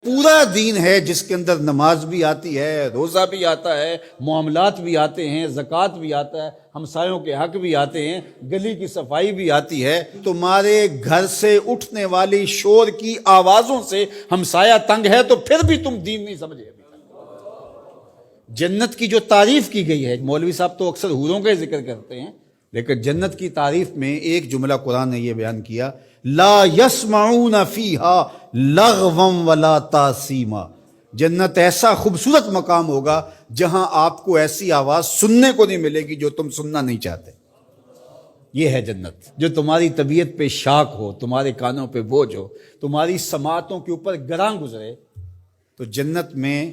پورا دین ہے جس کے اندر نماز بھی آتی ہے، روزہ بھی آتا ہے، معاملات بھی آتے ہیں، زکوٰۃ بھی آتا ہے، ہمسایوں کے حق بھی آتے ہیں، گلی کی صفائی بھی آتی ہے۔ تمہارے گھر سے اٹھنے والی شور کی آوازوں سے ہمسایہ تنگ ہے تو پھر بھی تم دین نہیں سمجھے۔ جنت کی جو تعریف کی گئی ہے، مولوی صاحب تو اکثر حوروں کا ذکر کرتے ہیں، لیکن جنت کی تعریف میں ایک جملہ قرآن نے یہ بیان کیا، لا یسمعون فیہا لغوا ولا تاثیما۔ جنت ایسا خوبصورت مقام ہوگا جہاں آپ کو ایسی آواز سننے کو نہیں ملے گی جو تم سننا نہیں چاہتے۔ یہ ہے جنت، جو تمہاری طبیعت پہ شاک ہو، تمہارے کانوں پہ بوجھ ہو، تمہاری سماعتوں کے اوپر گراں گزرے، تو جنت میں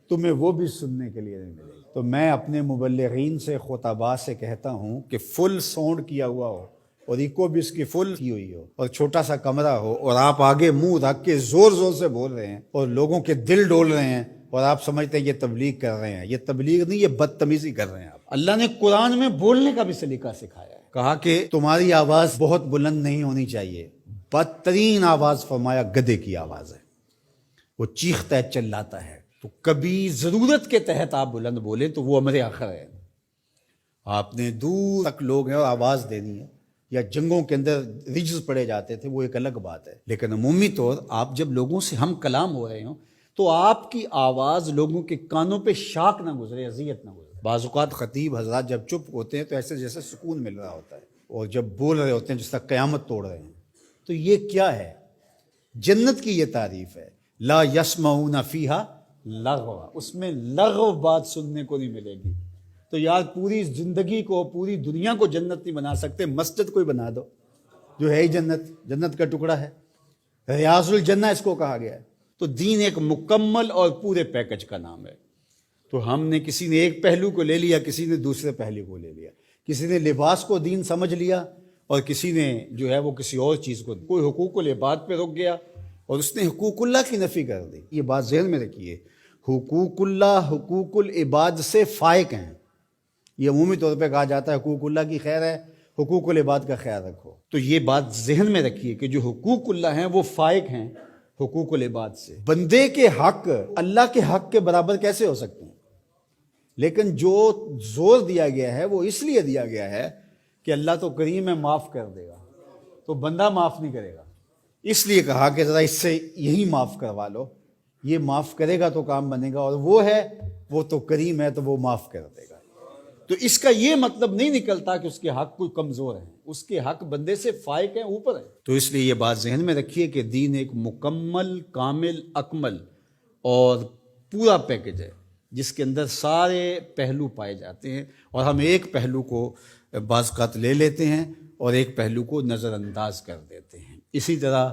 تمہیں وہ بھی سننے کے لیے نہیں ملے گی۔ تو میں اپنے مبلغین سے، خطباء سے کہتا ہوں کہ فل ساؤنڈ کیا ہوا ہو اور ایکو بھی اس کی فل کی ہوئی ہو اور چھوٹا سا کمرہ ہو اور آپ آگے منہ رکھ کے زور زور سے بول رہے ہیں اور لوگوں کے دل ڈول رہے ہیں اور آپ سمجھتے ہیں یہ تبلیغ کر رہے ہیں۔ یہ تبلیغ نہیں، یہ بدتمیزی کر رہے ہیں آپ۔ اللہ نے قرآن میں بولنے کا بھی سلیقہ سکھایا ہے، کہا کہ تمہاری آواز بہت بلند نہیں ہونی چاہیے، بدترین آواز فرمایا گدھے کی آواز ہے، وہ چیختا ہے، چلاتا ہے۔ تو کبھی ضرورت کے تحت آپ بلند بولیں تو وہ امر آخر ہے۔ آپ نے دور تک لوگ ہیں اور آواز دینی ہے، یا جنگوں کے اندر رجز پڑے جاتے تھے، وہ ایک الگ بات ہے، لیکن عمومی طور آپ جب لوگوں سے ہم کلام ہو رہے ہوں تو آپ کی آواز لوگوں کے کانوں پہ شاک نہ گزرے، اذیت نہ گزرے۔ بعض اوقات خطیب حضرات جب چپ ہوتے ہیں تو ایسے جیسے سکون مل رہا ہوتا ہے، اور جب بول رہے ہوتے ہیں جس طرح قیامت توڑ رہے ہیں۔ تو یہ کیا ہے؟ جنت کی یہ تعریف ہے، لا یسمعون فیہا لغوا، اس میں لغو بات سننے کو نہیں ملے گی۔ تو یار پوری زندگی کو، پوری دنیا کو جنت نہیں بنا سکتے، مسجد کوئی بنا دو جو ہے ہی جنت، جنت کا ٹکڑا ہے، ریاض الجنہ اس کو کہا گیا ہے۔ تو دین ایک مکمل اور پورے پیکج کا نام ہے۔ تو ہم نے کسی نے ایک پہلو کو لے لیا، کسی نے دوسرے پہلو کو لے لیا، کسی نے لباس کو دین سمجھ لیا اور کسی نے جو ہے وہ کسی اور چیز کو، کوئی حقوق العباد پہ رک گیا اور اس نے حقوق اللہ کی نفی کر دی۔ یہ بات ذہن میں رکھیے، حقوق اللہ حقوق العباد سے فائق ہیں۔ یہ عمومی طور پہ کہا جاتا ہے حقوق اللہ کی خیر ہے، حقوق العباد کا خیال رکھو۔ تو یہ بات ذہن میں رکھیے کہ جو حقوق اللہ ہیں وہ فائق ہیں حقوق العباد سے۔ بندے کے حق اللہ کے حق کے برابر کیسے ہو سکتے ہیں؟ لیکن جو زور دیا گیا ہے وہ اس لیے دیا گیا ہے کہ اللہ تو کریم ہے، معاف کر دے گا، تو بندہ معاف نہیں کرے گا، اس لیے کہا کہ ذرا اس سے یہی معاف کروا لو، یہ معاف کرے گا تو کام بنے گا، اور وہ ہے، وہ تو کریم ہے تو وہ معاف کر دے گا۔ تو اس کا یہ مطلب نہیں نکلتا کہ اس کے حق کوئی کمزور ہے، اس کے حق بندے سے فائق ہیں، اوپر ہے۔ تو اس لیے یہ بات ذہن میں رکھیے کہ دین ایک مکمل، کامل، اکمل اور پورا پیکج ہے جس کے اندر سارے پہلو پائے جاتے ہیں، اور ہم ایک پہلو کو بعض اوقات لے لیتے ہیں اور ایک پہلو کو نظر انداز کر دیتے ہیں۔ اسی طرح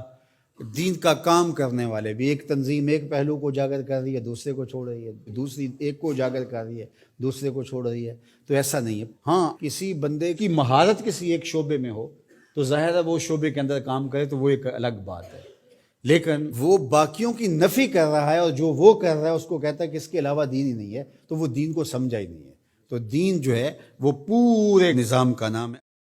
دین کا کام کرنے والے بھی، ایک تنظیم ایک پہلو کو اجاگر کر رہی ہے، دوسرے کو چھوڑ رہی ہے، دوسری ایک کو اجاگر کر رہی ہے، دوسرے کو چھوڑ رہی ہے۔ تو ایسا نہیں ہے۔ ہاں، کسی بندے کی مہارت کسی ایک شعبے میں ہو تو ظاہر ہے وہ شعبے کے اندر کام کرے تو وہ ایک الگ بات ہے، لیکن وہ باقیوں کی نفی کر رہا ہے اور جو وہ کر رہا ہے اس کو کہتا ہے کہ اس کے علاوہ دین ہی نہیں ہے، تو وہ دین کو سمجھا ہی نہیں ہے۔ تو دین جو ہے وہ پورے نظام کا نام ہے۔